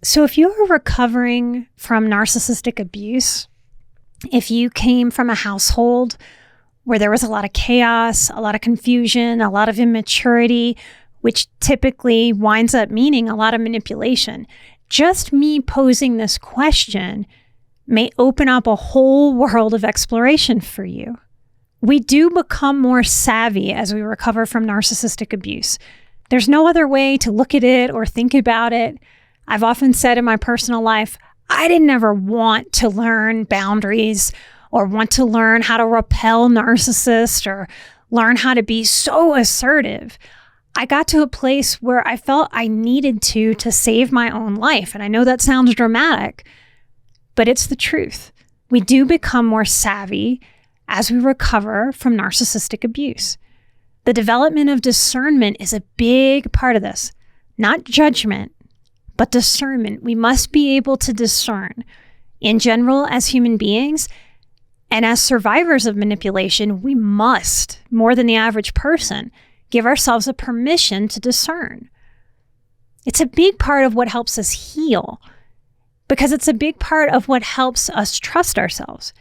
So if you are recovering from narcissistic abuse, if you came from a household where there was a lot of chaos, a lot of confusion, a lot of immaturity, which typically winds up meaning a lot of manipulation, just me posing this question may open up a whole world of exploration for you. We do become more savvy as we recover from narcissistic abuse. There's no other way to look at it or think about it. I've often said in my personal life, I didn't ever want to learn boundaries or want to learn how to repel narcissists or learn how to be so assertive. I got to a place where I felt I needed to save my own life. And I know that sounds dramatic, but it's the truth. We do become more savvy as we recover from narcissistic abuse. The development of discernment is a big part of this, not judgment, but discernment. We must be able to discern in general as human beings, and as survivors of manipulation, we must, more than the average person, give ourselves a permission to discern. It's a big part of what helps us heal, because it's a big part of what helps us trust ourselves.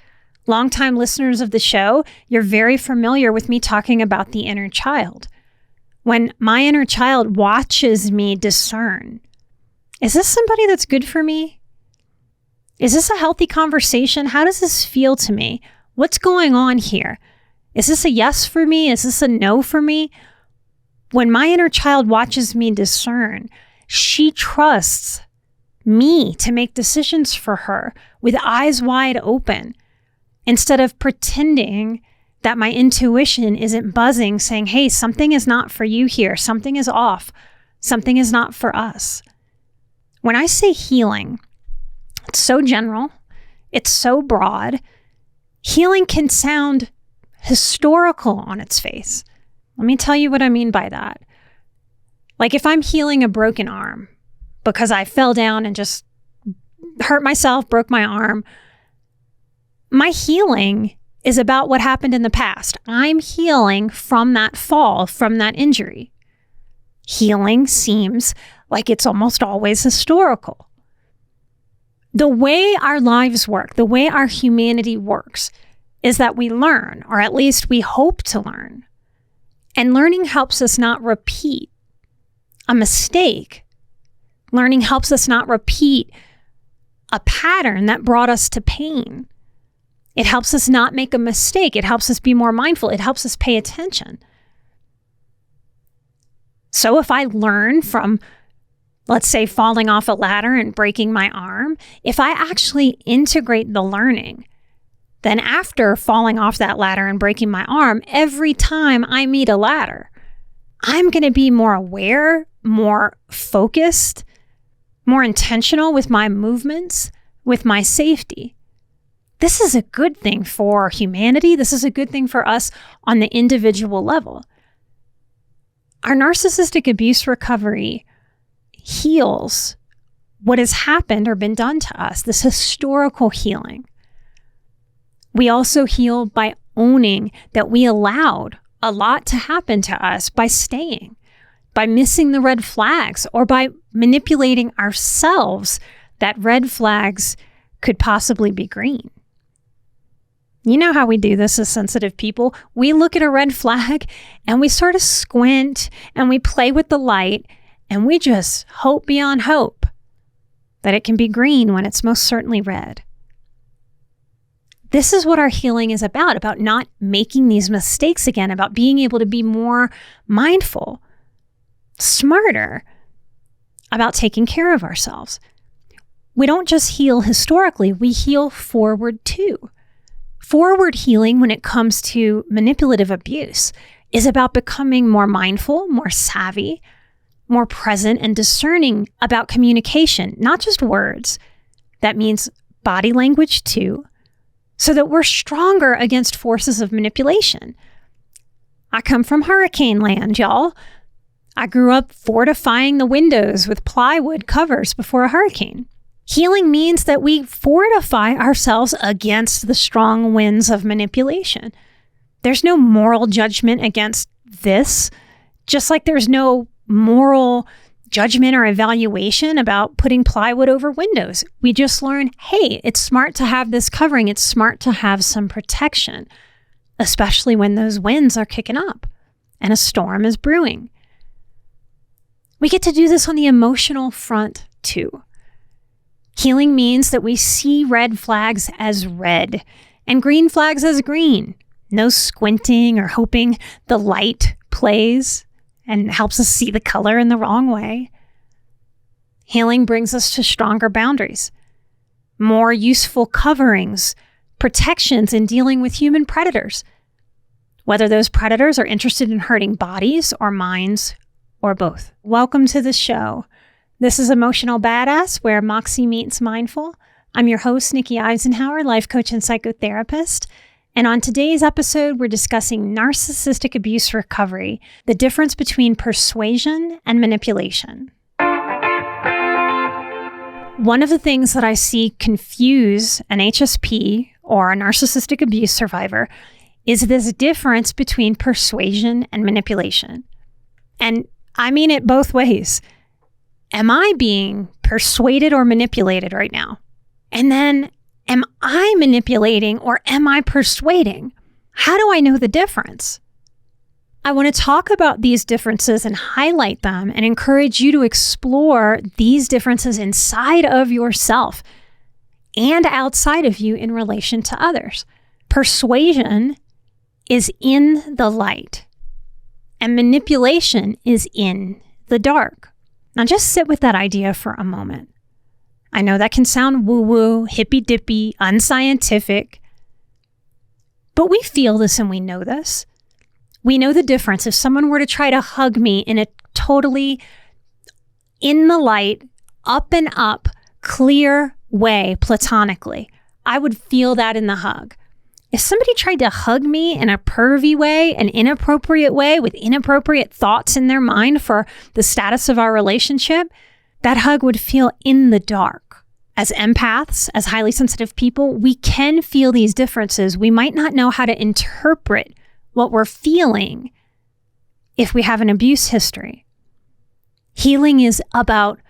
Longtime listeners of the show, you're very familiar with me talking about the inner child. When my inner child watches me discern, is this somebody that's good for me? Is this a healthy conversation? How does this feel to me? What's going on here? Is this a yes for me? Is this a no for me? When my inner child watches me discern, she trusts me to make decisions for her with eyes wide open, instead of pretending that my intuition isn't buzzing, saying, hey, something is not for you here. Something is off. Something is not for us. When I say healing, it's so general. It's so broad. Healing can sound historical on its face. Let me tell you what I mean by that. Like if I'm healing a broken arm because I fell down and just hurt myself, broke my arm, my healing is about what happened in the past. I'm healing from that fall, from that injury. Healing seems like it's almost always historical. The way our lives work, the way our humanity works, is that we learn, or at least we hope to learn. And learning helps us not repeat a mistake. Learning helps us not repeat a pattern that brought us to pain. It helps us not make a mistake. It helps us be more mindful. It helps us pay attention. So if I learn from, let's say, falling off a ladder and breaking my arm, if I actually integrate the learning, then after falling off that ladder and breaking my arm, every time I meet a ladder, I'm going to be more aware, more focused, more intentional with my movements, with my safety. This is a good thing for humanity. This is a good thing for us on the individual level. Our narcissistic abuse recovery heals what has happened or been done to us, this historical healing. We also heal by owning that we allowed a lot to happen to us by staying, by missing the red flags, or by manipulating ourselves that red flags could possibly be green. You know how we do this as sensitive people. We look at a red flag and we sort of squint and we play with the light and we just hope beyond hope that it can be green when it's most certainly red. This is what our healing is about not making these mistakes again, about being able to be more mindful, smarter, about taking care of ourselves. We don't just heal historically, we heal forward too. Forward healing when it comes to manipulative abuse is about becoming more mindful, more savvy, more present and discerning about communication, not just words. That means body language too, so that we're stronger against forces of manipulation. I come from hurricane land, y'all. I grew up fortifying the windows with plywood covers before a hurricane. Healing means that we fortify ourselves against the strong winds of manipulation. There's no moral judgment against this, just like there's no moral judgment or evaluation about putting plywood over windows. We just learn, hey, it's smart to have this covering. It's smart to have some protection, especially when those winds are kicking up and a storm is brewing. We get to do this on the emotional front too. Healing means that we see red flags as red and green flags as green. No squinting or hoping the light plays and helps us see the color in the wrong way. Healing brings us to stronger boundaries, more useful coverings, protections in dealing with human predators, whether those predators are interested in hurting bodies or minds or both. Welcome to the show. This is Emotional Badass, where Moxie meets mindful. I'm your host, Nikki Eisenhauer, life coach and psychotherapist. And on today's episode, we're discussing narcissistic abuse recovery, the difference between persuasion and manipulation. One of the things that I see confuse an HSP or a narcissistic abuse survivor is this difference between persuasion and manipulation. And I mean it both ways. Am I being persuaded or manipulated right now? And then, am I manipulating or am I persuading? How do I know the difference? I want to talk about these differences and highlight them and encourage you to explore these differences inside of yourself and outside of you in relation to others. Persuasion is in the light and manipulation is in the dark. Now just sit with that idea for a moment. I know that can sound woo-woo, hippy-dippy, unscientific, but we feel this and we know this. We know the difference. If someone were to try to hug me in a totally in the light, up and up, clear way, platonically, I would feel that in the hug. If somebody tried to hug me in a pervy way, an inappropriate way, with inappropriate thoughts in their mind for the status of our relationship, that hug would feel in the dark. As empaths, as highly sensitive people, we can feel these differences. We might not know how to interpret what we're feeling if we have an abuse history. Healing is about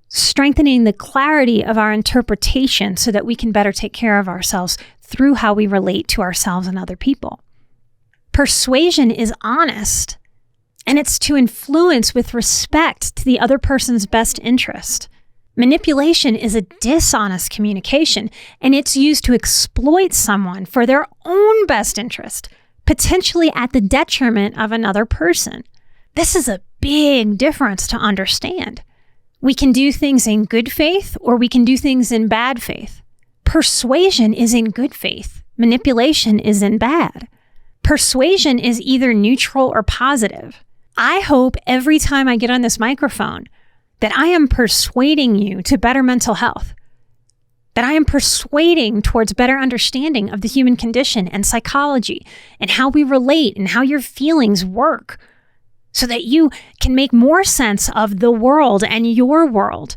strengthening the clarity of our interpretation so that we can better take care of ourselves through how we relate to ourselves and other people. Persuasion is honest, and it's to influence with respect to the other person's best interest. Manipulation is a dishonest communication, and it's used to exploit someone for their own best interest, potentially at the detriment of another person. This is a big difference to understand. We can do things in good faith, or we can do things in bad faith. Persuasion is in good faith. Manipulation is in bad. Persuasion is either neutral or positive. I hope every time I get on this microphone that I am persuading you to better mental health, that I am persuading towards better understanding of the human condition and psychology and how we relate and how your feelings work, so that you can make more sense of the world and your world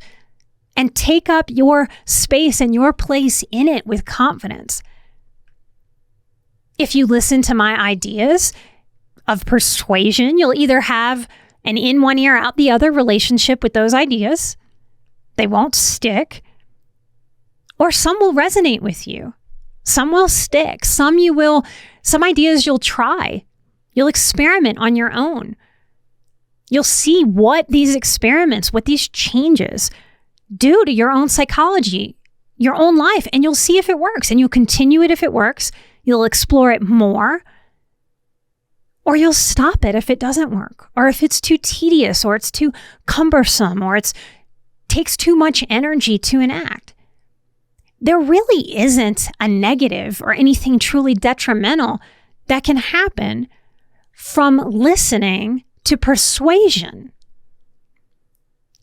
and take up your space and your place in it with confidence. If you listen to my ideas of persuasion, you'll either have an in one ear, out the other relationship with those ideas. They won't stick. Or some will resonate with you. Some will stick. Some ideas you'll try. You'll experiment on your own. You'll see what these experiments, what these changes do to your own psychology, your own life, and you'll see if it works, and you'll continue it if it works. You'll explore it more, or you'll stop it if it doesn't work, or if it's too tedious, or it's too cumbersome, or it takes too much energy to enact. There really isn't a negative or anything truly detrimental that can happen from listening to persuasion.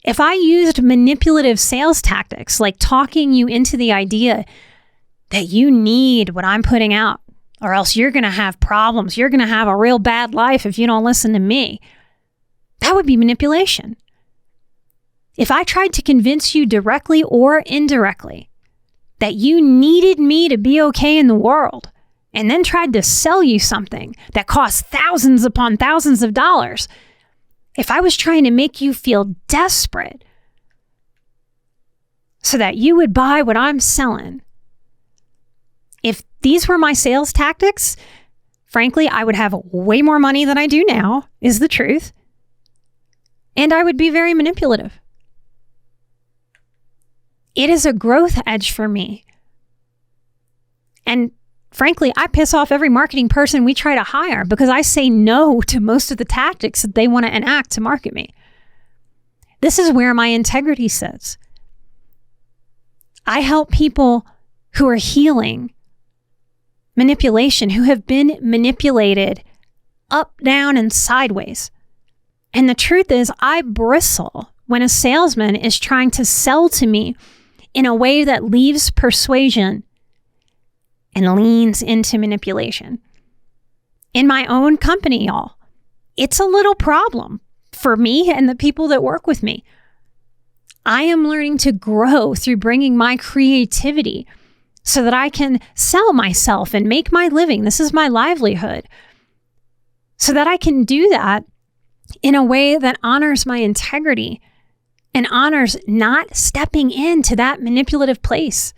If I used manipulative sales tactics, like talking you into the idea that you need what I'm putting out, or else you're going to have problems, you're going to have a real bad life if you don't listen to me, that would be manipulation. If I tried to convince you directly or indirectly that you needed me to be okay in the world, and then tried to sell you something that costs thousands upon thousands of dollars, if I was trying to make you feel desperate so that you would buy what I'm selling, if these were my sales tactics, frankly, I would have way more money than I do now, is the truth. And I would be very manipulative. It is a growth edge for me. And frankly, I piss off every marketing person we try to hire because I say no to most of the tactics that they want to enact to market me. This is where my integrity sits. I help people who are healing manipulation, who have been manipulated up, down, and sideways. And the truth is, I bristle when a salesman is trying to sell to me in a way that leaves persuasion and leans into manipulation. In my own company, y'all, it's a little problem for me and the people that work with me. I am learning to grow through bringing my creativity so that I can sell myself and make my living. This is my livelihood. So that I can do that in a way that honors my integrity and honors not stepping into that manipulative place.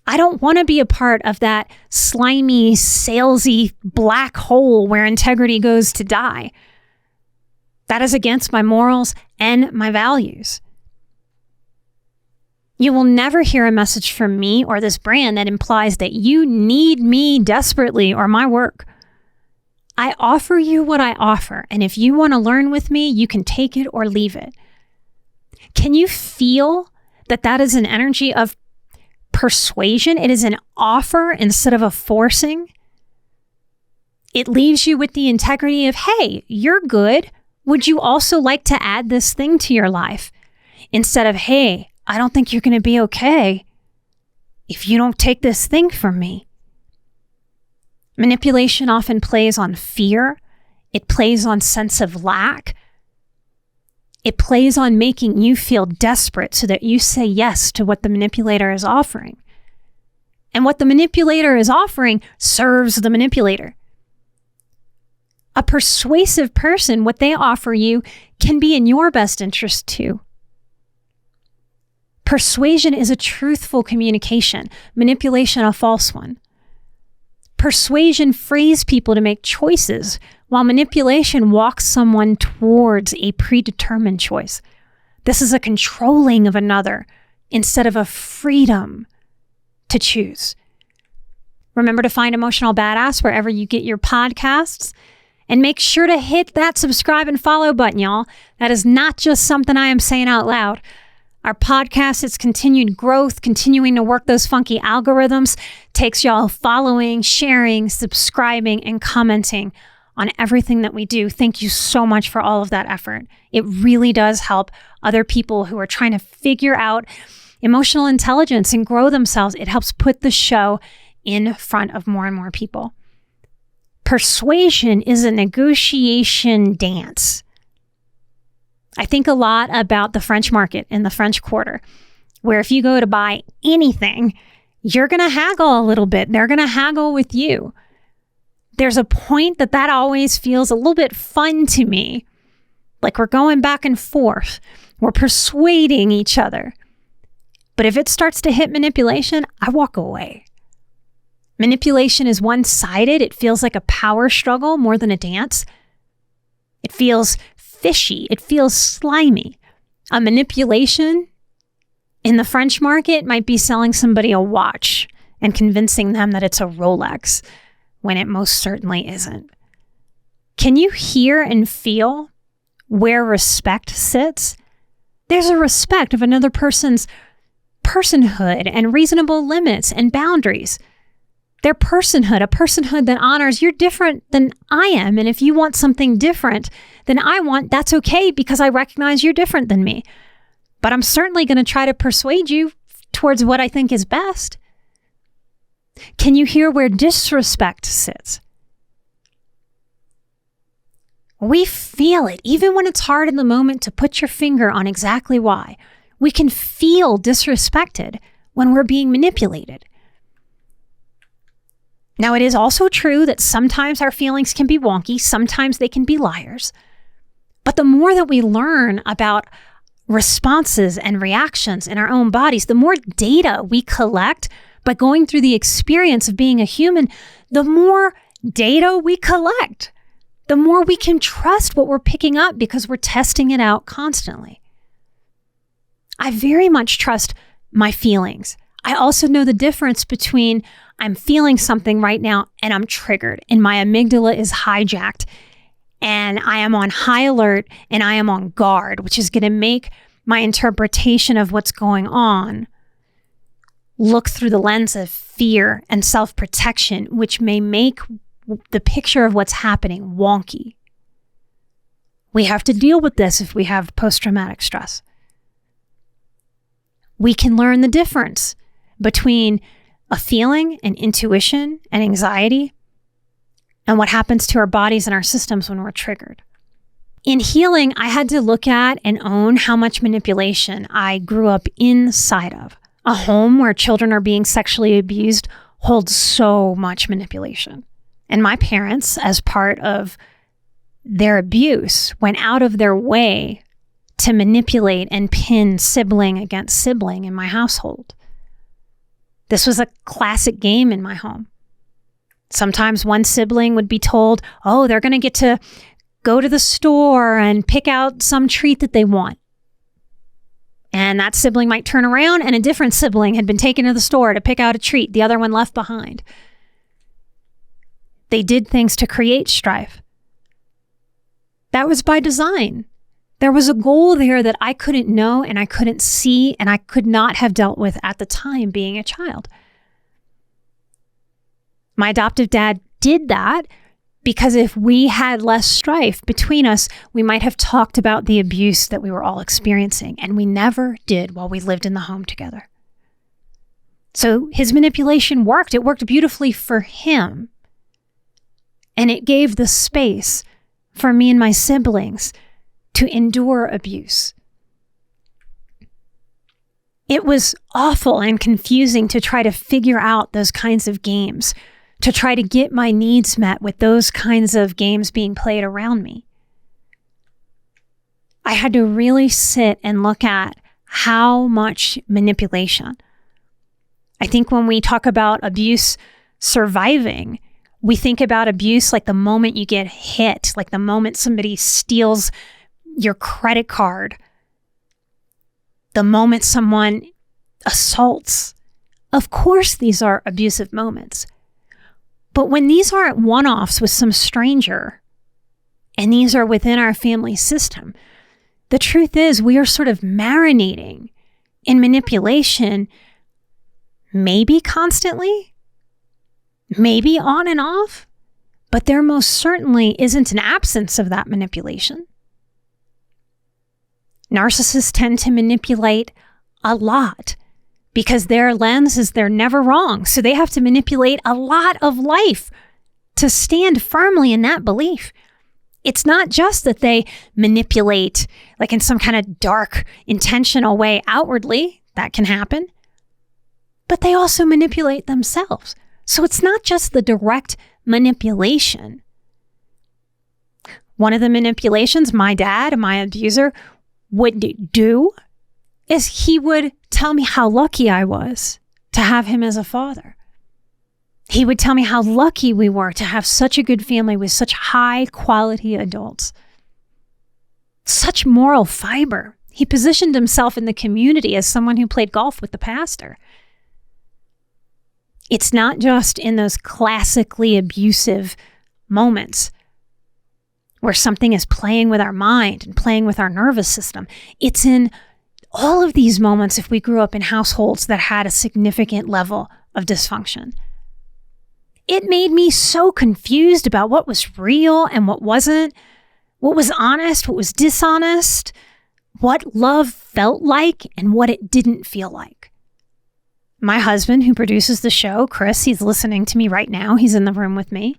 I don't want to be a part of that slimy, salesy black hole where integrity goes to die. That is against my morals and my values. You will never hear a message from me or this brand that implies that you need me desperately or my work. I offer you what I offer, and if you want to learn with me, you can take it or leave it. Can you feel that that is an energy of persuasion? It is an offer instead of a forcing. It leaves you with the integrity of, hey, you're good. Would you also like to add this thing to your life? Instead of, hey, I don't think you're going to be okay if you don't take this thing from me. Manipulation often plays on fear. It plays on sense of lack. It plays on making you feel desperate so that you say yes to what the manipulator is offering. And what the manipulator is offering serves the manipulator. A persuasive person, what they offer you can be in your best interest too. Persuasion is a truthful communication, manipulation a false one. Persuasion frees people to make choices, while manipulation walks someone towards a predetermined choice. This is a controlling of another instead of a freedom to choose. Remember to find Emotional Badass wherever you get your podcasts. And make sure to hit that subscribe and follow button, y'all. That is not just something I am saying out loud. Our podcast, its continued growth, continuing to work those funky algorithms, takes y'all following, sharing, subscribing, and commenting on everything that we do. Thank you so much for all of that effort. It really does help other people who are trying to figure out emotional intelligence and grow themselves. It helps put the show in front of more and more people. Persuasion is a negotiation dance. I think a lot about the French market and the French Quarter, where if you go to buy anything, you're going to haggle a little bit. They're going to haggle with you. There's a point that always feels a little bit fun to me. Like we're going back and forth. We're persuading each other. But if it starts to hit manipulation, I walk away. Manipulation is one-sided. It feels like a power struggle more than a dance. It feels fishy. It feels slimy. A manipulation in the French market might be selling somebody a watch and convincing them that it's a Rolex when it most certainly isn't. Can you hear and feel where respect sits? There's a respect of another person's personhood and reasonable limits and boundaries. Their personhood, a personhood that honors you're different than I am. And if you want something different than I want, that's okay because I recognize you're different than me. But I'm certainly going to try to persuade you towards what I think is best. Can you hear where disrespect sits? We feel it, even when it's hard in the moment to put your finger on exactly why. We can feel disrespected when we're being manipulated. Now, it is also true that sometimes our feelings can be wonky. Sometimes they can be liars. But the more that we learn about responses and reactions in our own bodies, the more data we collect by going through the experience of being a human, the more data we collect, the more we can trust what we're picking up because we're testing it out constantly. I very much trust my feelings. I also know the difference between I'm feeling something right now and I'm triggered and my amygdala is hijacked and I am on high alert and I am on guard, which is going to make my interpretation of what's going on look through the lens of fear and self-protection, which may make the picture of what's happening wonky. We have to deal with this if we have post-traumatic stress. We can learn the difference between a feeling and intuition and anxiety and what happens to our bodies and our systems when we're triggered. In healing, I had to look at and own how much manipulation I grew up inside of. A home where children are being sexually abused holds so much manipulation. And my parents, as part of their abuse, went out of their way to manipulate and pin sibling against sibling in my household. This was a classic game in my home. Sometimes one sibling would be told, oh, they're going to get to go to the store and pick out some treat that they want. And that sibling might turn around and a different sibling had been taken to the store to pick out a treat, the other one left behind. They did things to create strife. That was by design. There was a goal there that I couldn't know and I couldn't see and I could not have dealt with at the time being a child. My adoptive dad did that because if we had less strife between us, we might have talked about the abuse that we were all experiencing, and we never did while we lived in the home together. So his manipulation worked. It worked beautifully for him. And it gave the space for me and my siblings to endure abuse. It was awful and confusing to try to figure out those kinds of games, to try to get my needs met with those kinds of games being played around me. I had to really sit and look at how much manipulation. I think when we talk about abuse surviving, we think about abuse like the moment you get hit, like the moment somebody steals your credit card, the moment someone assaults. Of course, these are abusive moments. But when these aren't one-offs with some stranger, and these are within our family system, the truth is we are sort of marinating in manipulation, maybe constantly, maybe on and off, but there most certainly isn't an absence of that manipulation. Narcissists tend to manipulate a lot because their lens is they're never wrong. So they have to manipulate a lot of life to stand firmly in that belief. It's not just that they manipulate like in some kind of dark, intentional way outwardly. That can happen. But they also manipulate themselves. So it's not just the direct manipulation. One of the manipulations my dad, my abuser, would do is he would tell me how lucky I was to have him as a father. He would tell me how lucky we were to have such a good family with such high quality adults. Such moral fiber. He positioned himself in the community as someone who played golf with the pastor. It's not just in those classically abusive moments where something is playing with our mind and playing with our nervous system. It's in all of these moments if we grew up in households that had a significant level of dysfunction. It made me so confused about what was real and what wasn't, what was honest, what was dishonest, what love felt like and what it didn't feel like. My husband, who produces the show, Chris, he's listening to me right now. He's in the room with me.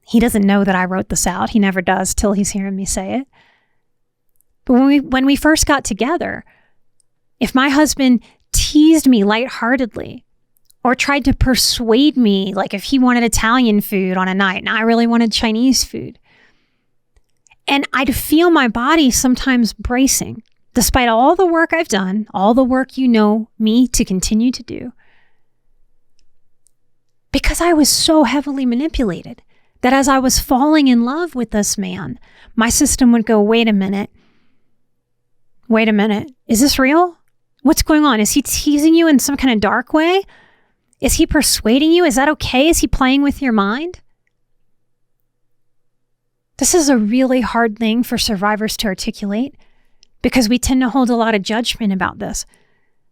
He doesn't know that I wrote this out. He never does till he's hearing me say it. But when we first got together, if my husband teased me lightheartedly or tried to persuade me, like if he wanted Italian food on a night and I really wanted Chinese food, And I'd feel my body sometimes bracing, despite all the work I've done, all the work you know me to continue to do, because I was so heavily manipulated that as I was falling in love with this man, my system would go, wait a minute. Is this real? What's going on? Is he teasing you in some kind of dark way? Is he persuading you? Is that okay? Is he playing with your mind? This is a really hard thing for survivors to articulate because we tend to hold a lot of judgment about this.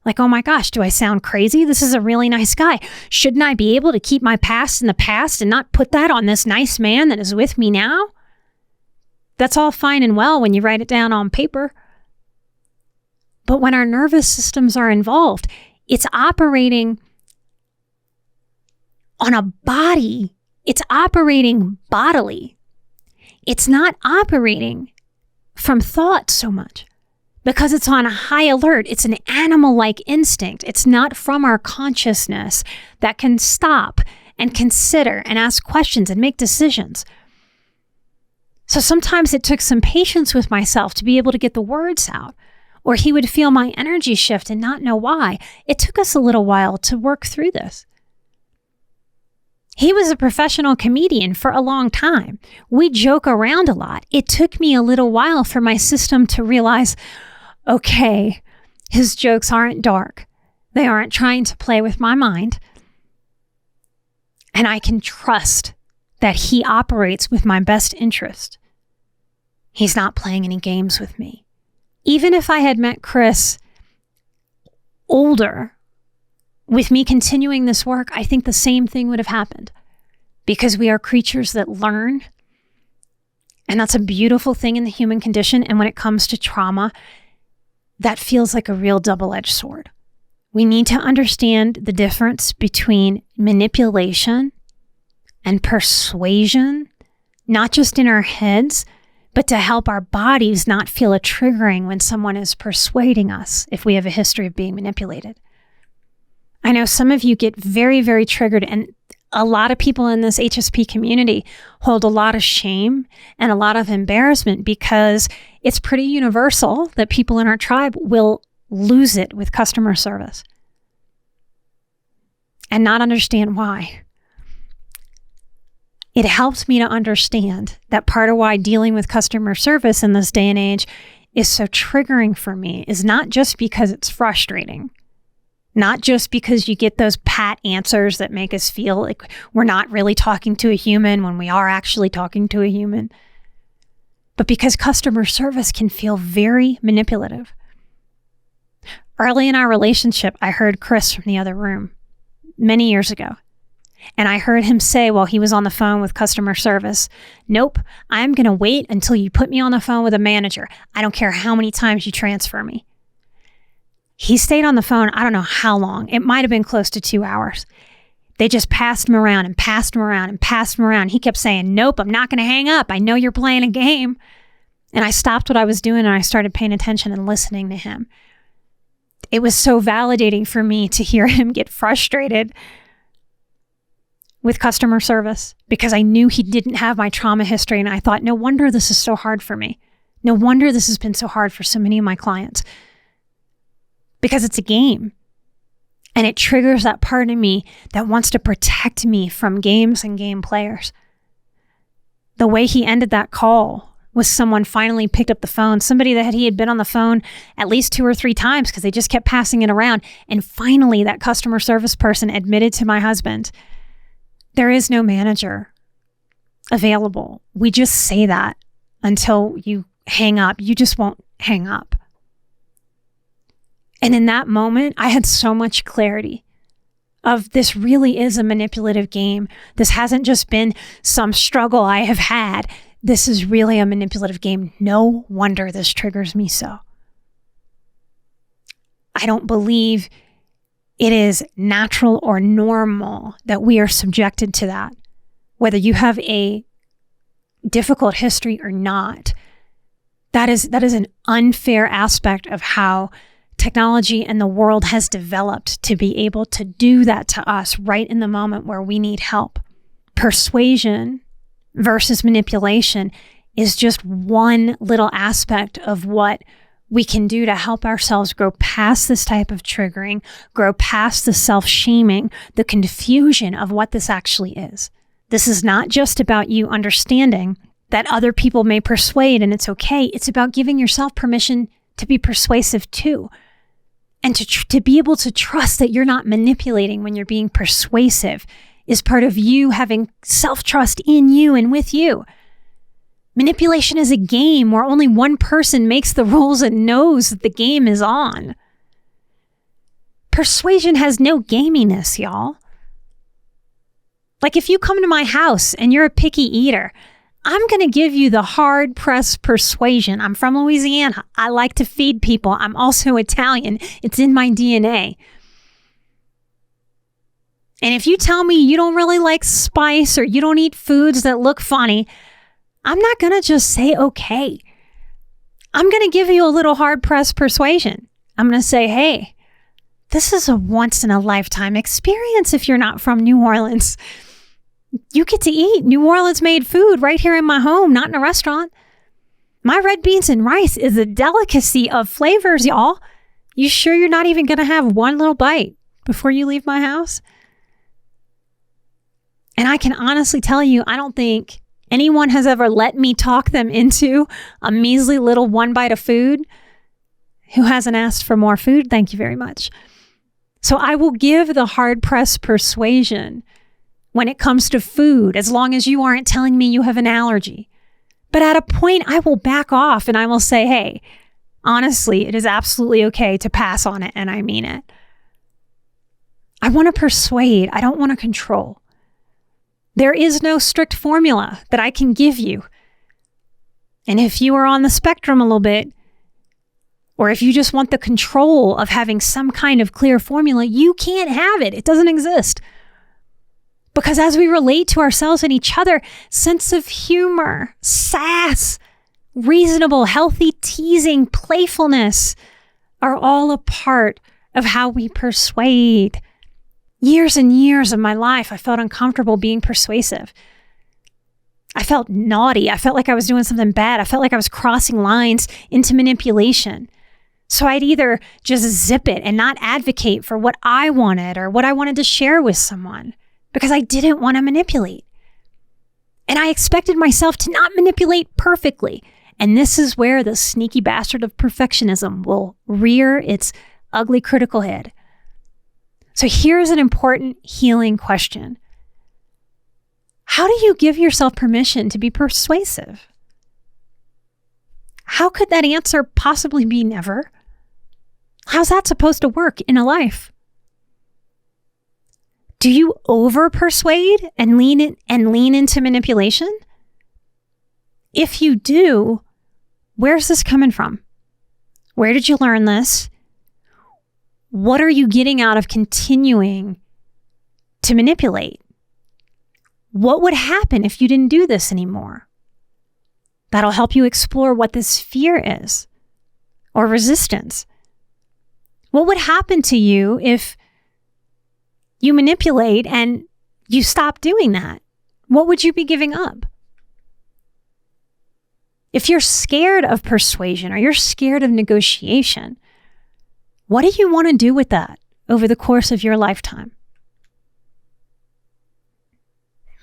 Like, oh my gosh, do I sound crazy? This is a really nice guy. Shouldn't I be able to keep my past in the past and not put that on this nice man that is with me now? That's all fine and well when you write it down on paper. But when our nervous systems are involved, it's operating on a body. It's operating bodily. It's not operating from thought so much because it's on a high alert. It's an animal-like instinct. It's not from our consciousness that can stop and consider and ask questions and make decisions. So sometimes it took some patience with myself to be able to get the words out, or he would feel my energy shift and not know why. It took us a little while to work through this. He was a professional comedian for a long time. We joke around a lot. It took me a little while for my system to realize, okay, his jokes aren't dark. They aren't trying to play with my mind. And I can trust that he operates with my best interest. He's not playing any games with me. Even if I had met Chris older, with me continuing this work, I think the same thing would have happened because we are creatures that learn. And that's a beautiful thing in the human condition. And when it comes to trauma, that feels like a real double-edged sword. We need to understand the difference between manipulation and persuasion, not just in our heads, but to help our bodies not feel a triggering when someone is persuading us if we have a history of being manipulated. I know some of you get very, very triggered, and a lot of people in this HSP community hold a lot of shame and a lot of embarrassment because it's pretty universal that people in our tribe will lose it with customer service and not understand why. It helps me to understand that part of why dealing with customer service in this day and age is so triggering for me is not just because it's frustrating. Not just because you get those pat answers that make us feel like we're not really talking to a human when we are actually talking to a human, but because customer service can feel very manipulative. Early in our relationship, I heard Chris from the other room many years ago, and I heard him say while he was on the phone with customer service, "Nope, I'm going to wait until you put me on the phone with a manager. I don't care how many times you transfer me." He stayed on the phone, I don't know how long. It might have been close to 2 hours. They just passed him around and passed him around and passed him around. He kept saying, "Nope, I'm not going to hang up. I know you're playing a game." And I stopped what I was doing and I started paying attention and listening to him. It was so validating for me to hear him get frustrated with customer service because I knew he didn't have my trauma history. And I thought, no wonder this is so hard for me. No wonder this has been so hard for so many of my clients. Because it's a game. And it triggers that part of me that wants to protect me from games and game players. The way he ended that call was someone finally picked up the phone, somebody that he had been on the phone at least 2 or 3 times because they just kept passing it around. And finally, that customer service person admitted to my husband, "There is no manager available. We just say that until you hang up. You just won't hang up." And in that moment, I had so much clarity of this really is a manipulative game. This hasn't just been some struggle I have had. This is really a manipulative game. No wonder this triggers me so. I don't believe it is natural or normal that we are subjected to that. Whether you have a difficult history or not, that is an unfair aspect of how technology and the world has developed to be able to do that to us right in the moment where we need help. Persuasion versus manipulation is just one little aspect of what we can do to help ourselves grow past this type of triggering, grow past the self-shaming, the confusion of what this actually is. This is not just about you understanding that other people may persuade and it's okay. It's about giving yourself permission to be persuasive too. And to be able to trust that you're not manipulating when you're being persuasive is part of you having self-trust in you and with you. Manipulation is a game where only one person makes the rules and knows that the game is on. Persuasion has no gaminess, y'all. Like if you come to my house and you're a picky eater, I'm going to give you the hard-pressed persuasion. I'm from Louisiana. I like to feed people. I'm also Italian. It's in my DNA. And if you tell me you don't really like spice or you don't eat foods that look funny, I'm not going to just say, okay. I'm going to give you a little hard-pressed persuasion. I'm going to say, hey, this is a once-in-a-lifetime experience if you're not from New Orleans. You get to eat New Orleans-made food right here in my home, not in a restaurant. My red beans and rice is a delicacy of flavors, y'all. You sure you're not even going to have one little bite before you leave my house? And I can honestly tell you, I don't think anyone has ever let me talk them into a measly little one bite of food who hasn't asked for more food. Thank you very much. So I will give the hard-pressed persuasion when it comes to food, as long as you aren't telling me you have an allergy. But at a point, I will back off and I will say, hey, honestly, it is absolutely okay to pass on it, and I mean it. I want to persuade. I don't want to control. There is no strict formula that I can give you. And if you are on the spectrum a little bit, or if you just want the control of having some kind of clear formula, you can't have it. It doesn't exist. Because as we relate to ourselves and each other, sense of humor, sass, reasonable, healthy teasing, playfulness are all a part of how we persuade. Years and years of my life, I felt uncomfortable being persuasive. I felt naughty. I felt like I was doing something bad. I felt like I was crossing lines into manipulation. So I'd either just zip it and not advocate for what I wanted or what I wanted to share with someone, because I didn't want to manipulate. And I expected myself to not manipulate perfectly. And this is where the sneaky bastard of perfectionism will rear its ugly critical head. So here's an important healing question. How do you give yourself permission to be persuasive? How could that answer possibly be never? How's that supposed to work in a life? Do you over-persuade and lean into manipulation? If you do, where's this coming from? Where did you learn this? What are you getting out of continuing to manipulate? What would happen if you didn't do this anymore? That'll help you explore what this fear is, or resistance. What would happen to you if you manipulate and you stop doing that? What would you be giving up? If you're scared of persuasion or you're scared of negotiation, what do you want to do with that over the course of your lifetime?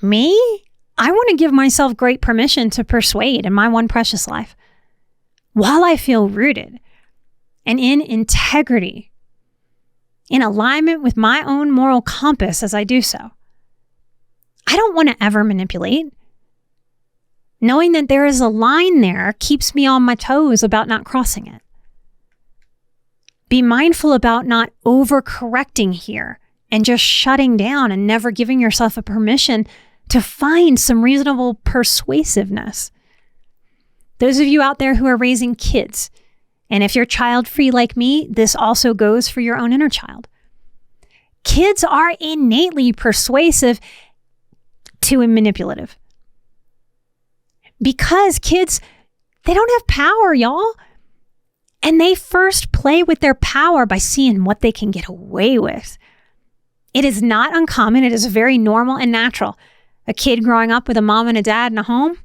Me? I want to give myself great permission to persuade in my one precious life while I feel rooted and in integrity, in alignment with my own moral compass as I do so. I don't want to ever manipulate. Knowing that there is a line there keeps me on my toes about not crossing it. Be mindful about not overcorrecting here and just shutting down and never giving yourself a permission to find some reasonable persuasiveness. Those of you out there who are raising kids, and if you're child-free like me, this also goes for your own inner child. Kids are innately persuasive to manipulative. Because kids, they don't have power, y'all. And they first play with their power by seeing what they can get away with. It is not uncommon. It is very normal and natural. A kid growing up with a mom and a dad in a home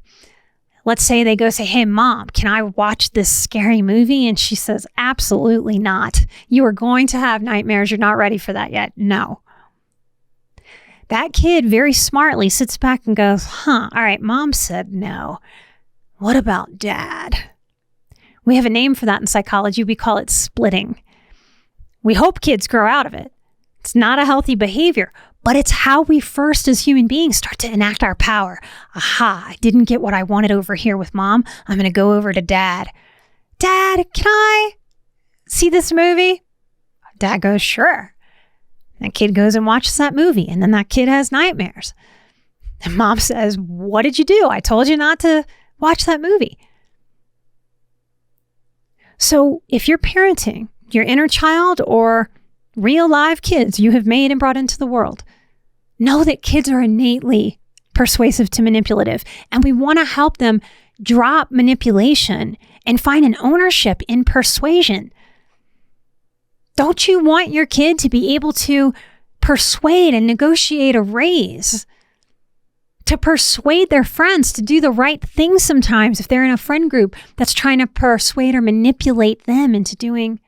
Let's say they go say, hey, Mom, can I watch this scary movie? And she says, absolutely not. You are going to have nightmares. You're not ready for that yet. No. That kid very smartly sits back and goes, all right, Mom said no. What about Dad? We have a name for that in psychology. We call it splitting. We hope kids grow out of it. It's not a healthy behavior, but it's how we first as human beings start to enact our power. Aha, I didn't get what I wanted over here with Mom. I'm going to go over to Dad. Dad, can I see this movie? Dad goes, sure. That kid goes and watches that movie, and then that kid has nightmares. And Mom says, what did you do? I told you not to watch that movie. So if you're parenting your inner child or real live kids you have made and brought into the world, know that kids are innately persuasive to manipulative, and we want to help them drop manipulation and find an ownership in persuasion. Don't you want your kid to be able to persuade and negotiate a raise? To persuade their friends to do the right thing sometimes if they're in a friend group that's trying to persuade or manipulate them into doing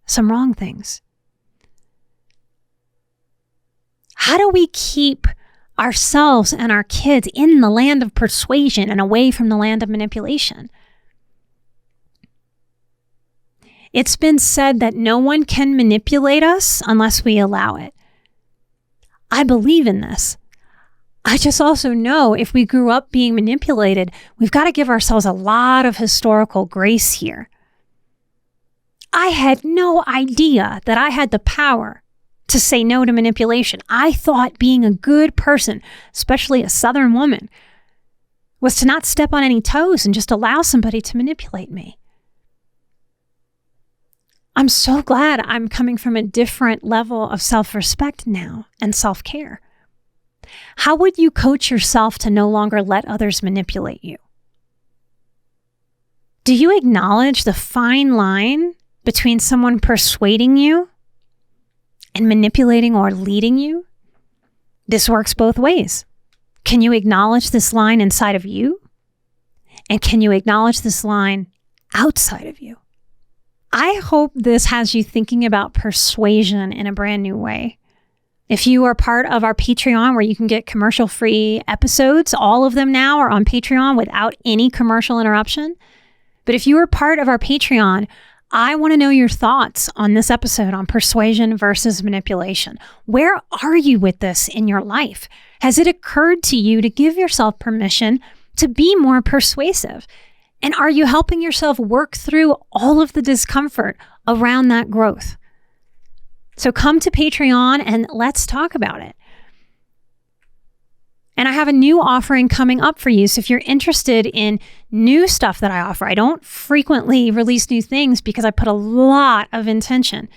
some wrong things? How do we keep ourselves and our kids in the land of persuasion and away from the land of manipulation? It's been said that no one can manipulate us unless we allow it. I believe in this. I just also know if we grew up being manipulated, we've got to give ourselves a lot of historical grace here. I had no idea that I had the power to say no to manipulation. I thought being a good person, especially a Southern woman, was to not step on any toes and just allow somebody to manipulate me. I'm so glad I'm coming from a different level of self-respect now and self-care. How would you coach yourself to no longer let others manipulate you? Do you acknowledge the fine line between someone persuading you and manipulating or leading you? This works both ways. Can you acknowledge this line inside of you? And can you acknowledge this line outside of you? I hope this has you thinking about persuasion in a brand new way. If you are part of our Patreon, where you can get commercial-free episodes, all of them now are on Patreon without any commercial interruption. But if you are part of our Patreon, I want to know your thoughts on this episode on persuasion versus manipulation. Where are you with this in your life? Has it occurred to you to give yourself permission to be more persuasive? And are you helping yourself work through all of the discomfort around that growth? So come to Patreon and let's talk about it. And I have a new offering coming up for you. So if you're interested in new stuff that I offer, I don't frequently release new things because I put a lot of intention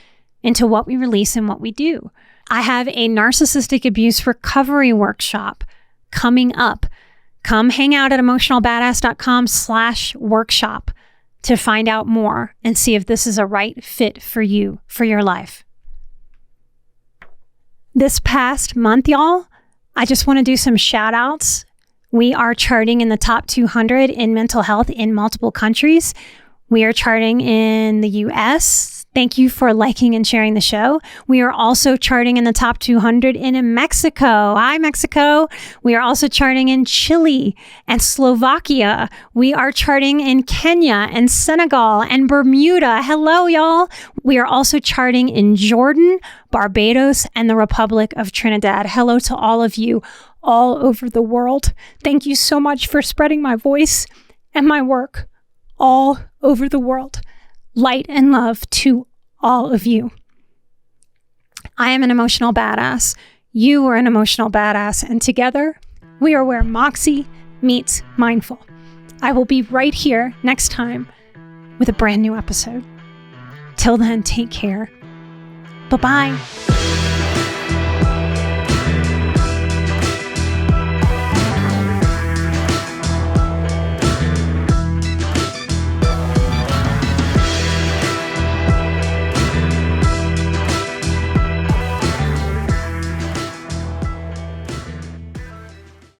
into what we release and what we do. I have a narcissistic abuse recovery workshop coming up. Come hang out at emotionalbadass.com/workshop to find out more and see if this is a right fit for you, for your life. This past month, y'all, I just want to do some shout outs. We are charting in the top 200 in mental health in multiple countries. We are charting in the US. Thank you for liking and sharing the show. We are also charting in the top 200 in Mexico. Hi, Mexico. We are also charting in Chile and Slovakia. We are charting in Kenya and Senegal and Bermuda. Hello, y'all. We are also charting in Jordan, Barbados, and the Republic of Trinidad. Hello to all of you all over the world. Thank you so much for spreading my voice and my work all over the world. Light and love to all of you. I am an emotional badass. You are an emotional badass. And together, we are where Moxie meets mindful. I will be right here next time with a brand new episode. Till then, take care. Bye-bye.